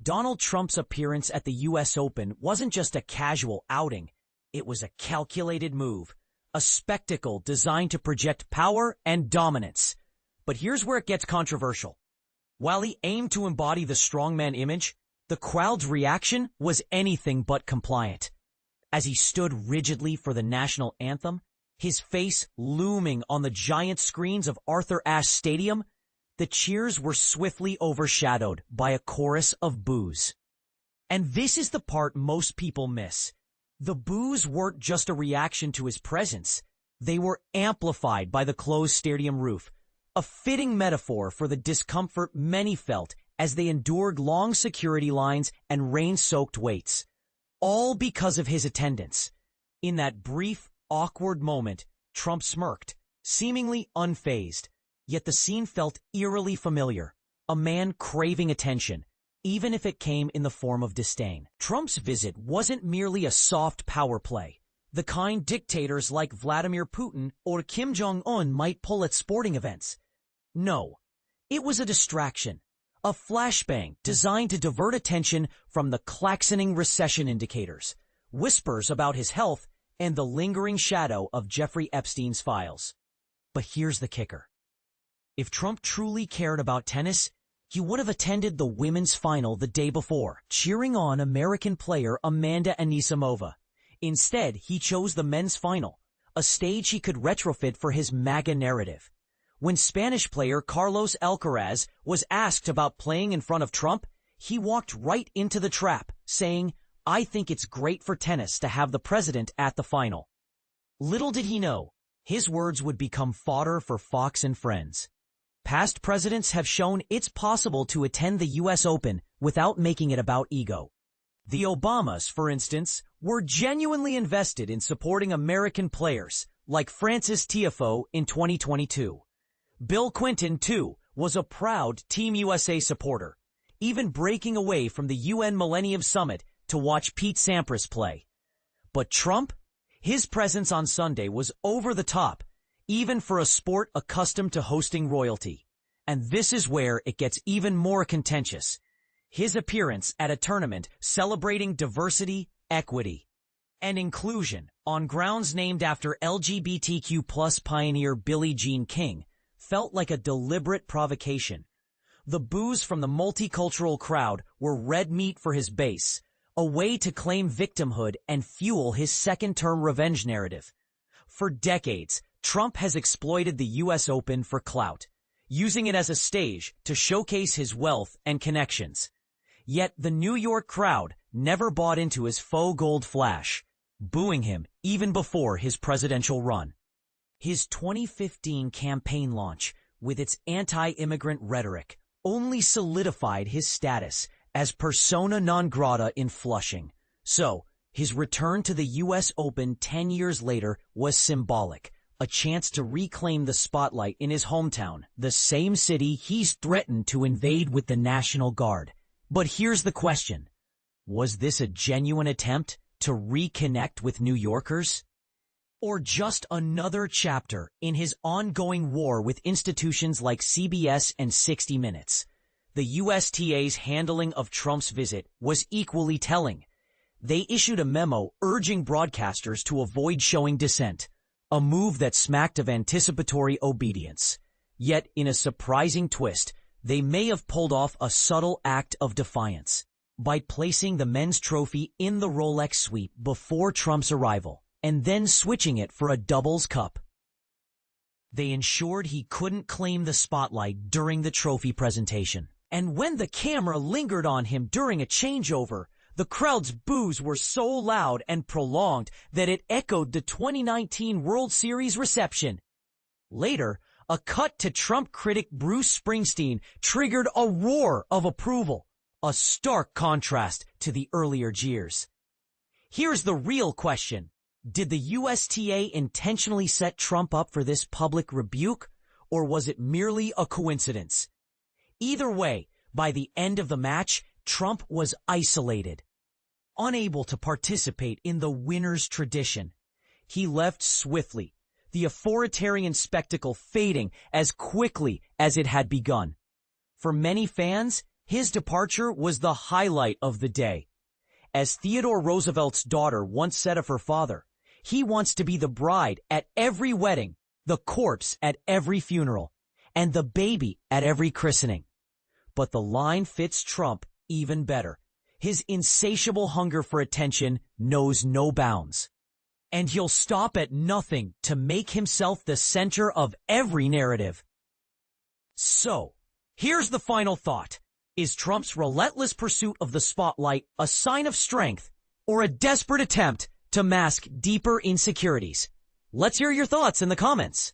Donald Trump's appearance at the U.S. Open wasn't just a casual outing. It was a calculated move, a spectacle designed to project power and dominance. But here's where it gets controversial. While he aimed to embody the strongman image, the crowd's reaction was anything but compliant. As he stood rigidly for the national anthem, his face looming on the giant screens of Arthur Ashe Stadium, the cheers were swiftly overshadowed by a chorus of boos. And this is the part most people miss. The boos weren't just a reaction to his presence. They were amplified by the closed stadium roof, a fitting metaphor for the discomfort many felt as they endured long security lines and rain-soaked waits. All because of his attendance. In that brief, awkward moment, Trump smirked, seemingly unfazed. Yet the scene felt eerily familiar, a man craving attention, even if it came in the form of disdain. Trump's visit wasn't merely a soft power play, the kind dictators like Vladimir Putin or Kim Jong-un might pull at sporting events. No, it was a distraction, a flashbang designed to divert attention from the klaxoning recession indicators, whispers about his health, and the lingering shadow of Jeffrey Epstein's files. But here's the kicker. If Trump truly cared about tennis, he would have attended the women's final the day before, cheering on American player Amanda Anisimova. Instead, he chose the men's final, a stage he could retrofit for his MAGA narrative. When Spanish player Carlos Alcaraz was asked about playing in front of Trump, he walked right into the trap, saying, "I think it's great for tennis to have the president at the final." Little did he know, his words would become fodder for Fox and Friends. Past presidents have shown it's possible to attend the U.S. Open without making it about ego. The Obamas, for instance, were genuinely invested in supporting American players, like Francis Tiafoe in 2022. Bill Clinton, too, was a proud Team USA supporter, even breaking away from the UN Millennium Summit to watch Pete Sampras play. But Trump? His presence on Sunday was over the top, even for a sport accustomed to hosting royalty. And this is where it gets even more contentious. His appearance at a tournament celebrating diversity, equity, and inclusion on grounds named after LGBTQ+ pioneer Billie Jean King felt like a deliberate provocation. The boos from the multicultural crowd were red meat for his base, a way to claim victimhood and fuel his second-term revenge narrative. For decades, Trump has exploited the U.S. Open for clout, using it as a stage to showcase his wealth and connections. Yet the New York crowd never bought into his faux gold flash, booing him even before his presidential run. His 2015 campaign launch, with its anti-immigrant rhetoric, only solidified his status as persona non grata in Flushing. So, his return to the U.S. Open 10 years later was symbolic, a chance to reclaim the spotlight in his hometown, the same city he's threatened to invade with the National Guard. But here's the question. Was this a genuine attempt to reconnect with New Yorkers? Or just another chapter in his ongoing war with institutions like CBS and 60 Minutes? The USTA's handling of Trump's visit was equally telling. They issued a memo urging broadcasters to avoid showing dissent, a move that smacked of anticipatory obedience. Yet, in a surprising twist, they may have pulled off a subtle act of defiance by placing the men's trophy in the Rolex suite before Trump's arrival, and then switching it for a doubles cup. They ensured he couldn't claim the spotlight during the trophy presentation. And when the camera lingered on him during a changeover, the crowd's boos were so loud and prolonged that it echoed the 2019 World Series reception. Later, a cut to Trump critic Bruce Springsteen triggered a roar of approval, a stark contrast to the earlier jeers. Here's the real question. Did the USTA intentionally set Trump up for this public rebuke, or was it merely a coincidence? Either way, by the end of the match, Trump was isolated, unable to participate in the winner's tradition. He left swiftly, the authoritarian spectacle fading as quickly as it had begun. For many fans, His departure was the highlight of the day. As Theodore Roosevelt's daughter once said of her father, he wants to be the bride at every wedding, the corpse at every funeral, and the baby at every christening. But the line fits Trump even better. His insatiable hunger for attention knows no bounds. And he'll stop at nothing to make himself the center of every narrative. So, here's the final thought. Is Trump's relentless pursuit of the spotlight a sign of strength or a desperate attempt to mask deeper insecurities? Let's hear your thoughts in the comments.